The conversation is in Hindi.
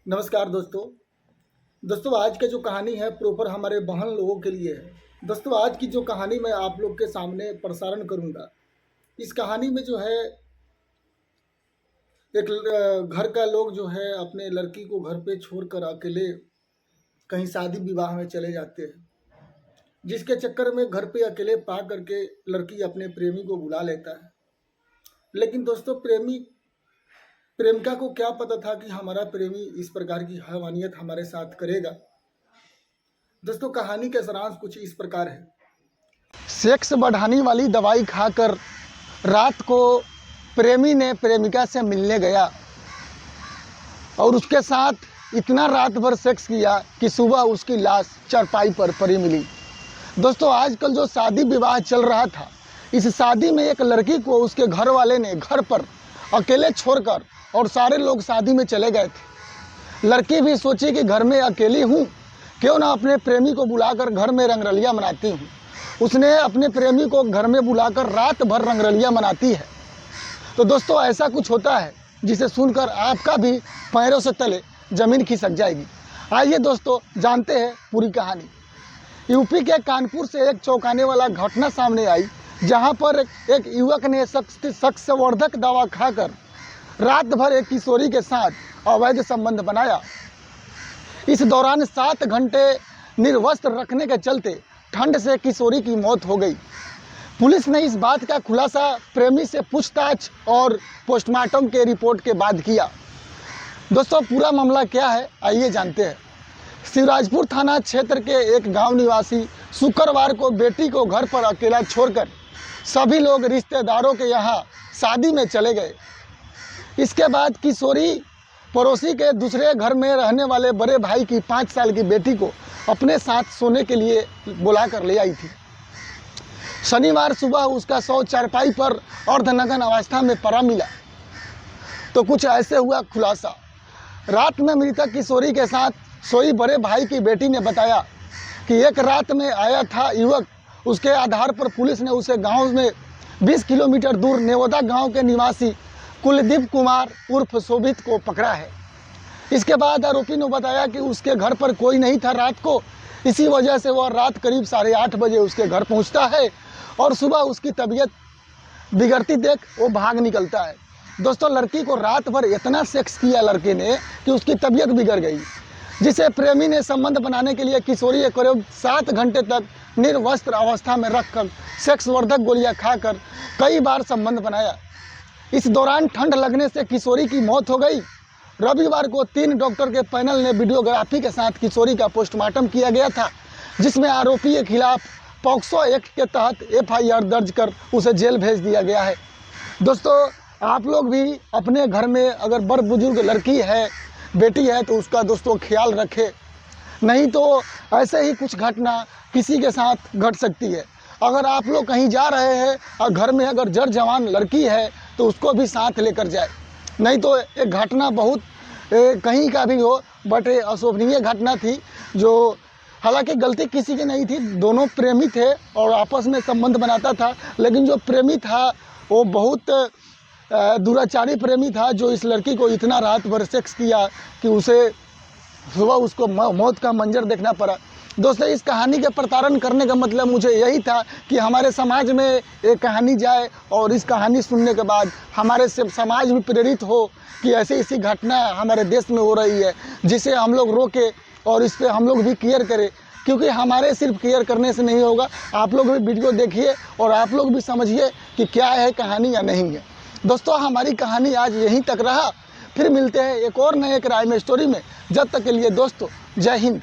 नमस्कार दोस्तों आज का जो कहानी है प्रॉपर हमारे बहन लोगों के लिए है। दोस्तों आज की जो कहानी मैं आप लोग के सामने प्रसारण करूंगा, इस कहानी में जो है एक घर का लोग जो है अपने लड़की को घर पे छोड़कर अकेले कहीं शादी विवाह में चले जाते हैं, जिसके चक्कर में घर पे अकेले पा करके लड़की अपने प्रेमी को बुला लेता है। लेकिन दोस्तों प्रेमिका को क्या पता था कि हमारा प्रेमी इस प्रकार की हैवानियत हमारे साथ करेगा। दोस्तों कहानी का सारांश कुछ इस प्रकार है। सेक्स बढ़ाने वाली दवाई खाकर रात को प्रेमी ने प्रेमिका से मिलने गया और उसके साथ इतना रात भर सेक्स किया कि सुबह उसकी लाश चारपाई पर पड़ी मिली। दोस्तों आजकल जो शादी विवाह चल रहा था, इस शादी में एक लड़की को उसके घर वाले ने घर पर अकेले छोड़कर और सारे लोग शादी में चले गए थे। लड़की भी सोची कि घर में अकेली हूँ, क्यों ना अपने प्रेमी को बुलाकर घर में रंगरलियाँ मनाती हूँ। उसने अपने प्रेमी को घर में बुलाकर रात भर रंगरलियाँ मनाती है। तो दोस्तों ऐसा कुछ होता है जिसे सुनकर आपका भी पैरों से तले ज़मीन खिसक जाएगी। आइए दोस्तों जानते हैं पूरी कहानी। यूपी के कानपुर से एक चौंकाने वाला घटना सामने आई, जहां पर एक युवक ने सक्सवर्धक दवा खाकर रात भर एक किशोरी के साथ अवैध संबंध बनाया। इस दौरान 7 घंटे निर्वस्त्र रखने के चलते ठंड से किशोरी की मौत हो गई। पुलिस ने इस बात का खुलासा प्रेमी से पूछताछ और पोस्टमार्टम के रिपोर्ट के बाद किया। दोस्तों पूरा मामला क्या है आइए जानते हैं। शिवराजपुर थाना क्षेत्र के एक गांव निवासी शुक्रवार को बेटी को घर पर अकेला छोड़कर सभी लोग रिश्तेदारों के यहाँ शादी में चले गए। इसके बाद किशोरी पड़ोसी के दूसरे घर में रहने वाले बड़े भाई की 5 साल की बेटी को अपने साथ सोने के लिए बुलाकर ले आई थी। शनिवार सुबह उसका शव चारपाई पर अर्धनग्न अवस्था में पड़ा मिला। तो कुछ ऐसे हुआ खुलासा। रात में मृतक किशोरी के साथ सोई बड़े भाई की बेटी ने बताया कि एक रात में आया था युवक। उसके आधार पर पुलिस ने उसे गांव में 20 किलोमीटर दूर नेवदा गांव के निवासी कुलदीप कुमार उर्फ शोभित को पकड़ा है। इसके बाद आरोपी ने बताया कि उसके घर पर कोई नहीं था रात को, इसी वजह से वह रात करीब 8:30 बजे उसके घर पहुंचता है और सुबह उसकी तबीयत बिगड़ती देख वो भाग निकलता है। दोस्तों लड़की को रात भर इतना सेक्स किया लड़के ने कि उसकी तबीयत बिगड़ गई, जिसे प्रेमी ने संबंध बनाने के लिए किशोरी को करीब 7 घंटे तक निर्वस्त्र अवस्था में रखकर सेक्सवर्धक गोलियां खाकर कई बार संबंध बनाया। इस दौरान ठंड लगने से किशोरी की मौत हो गई। रविवार को 3 डॉक्टर के पैनल ने वीडियोग्राफी के साथ किशोरी का पोस्टमार्टम किया गया था, जिसमें आरोपी के खिलाफ पॉक्सो एक्ट के तहत FIR दर्ज कर उसे जेल भेज दिया गया है। दोस्तों आप लोग भी अपने घर में अगर बड़ बुजुर्ग लड़की है, बेटी है, तो उसका दोस्तों ख्याल रखें, नहीं तो ऐसे ही कुछ घटना किसी के साथ घट सकती है। अगर आप लोग कहीं जा रहे हैं और घर में अगर जड़ जवान लड़की है तो उसको भी साथ लेकर जाए, नहीं तो एक घटना बहुत कहीं का भी हो बट अशोभनीय घटना थी, जो हालांकि गलती किसी की नहीं थी। दोनों प्रेमी थे और आपस में संबंध बनाता था, लेकिन जो प्रेमी था वो बहुत दुराचारी प्रेमी था, जो इस लड़की को इतना रात भर सेक्स किया कि उसे सुबह उसको मौत का मंजर देखना पड़ा। दोस्तों इस कहानी के प्रसारण करने का मतलब मुझे यही था कि हमारे समाज में एक कहानी जाए और इस कहानी सुनने के बाद हमारे समाज भी प्रेरित हो कि ऐसी घटना हमारे देश में हो रही है, जिसे हम लोग रोके और इस पर हम लोग भी केयर करें। क्योंकि हमारे सिर्फ केयर करने से नहीं होगा, आप लोग भी वीडियो देखिए और आप लोग भी समझिए कि क्या है कहानी या नहीं है। दोस्तों हमारी कहानी आज यहीं तक रहा, फिर मिलते हैं एक और नए क्राइम स्टोरी में। जब तक के लिए दोस्तों जय हिंद।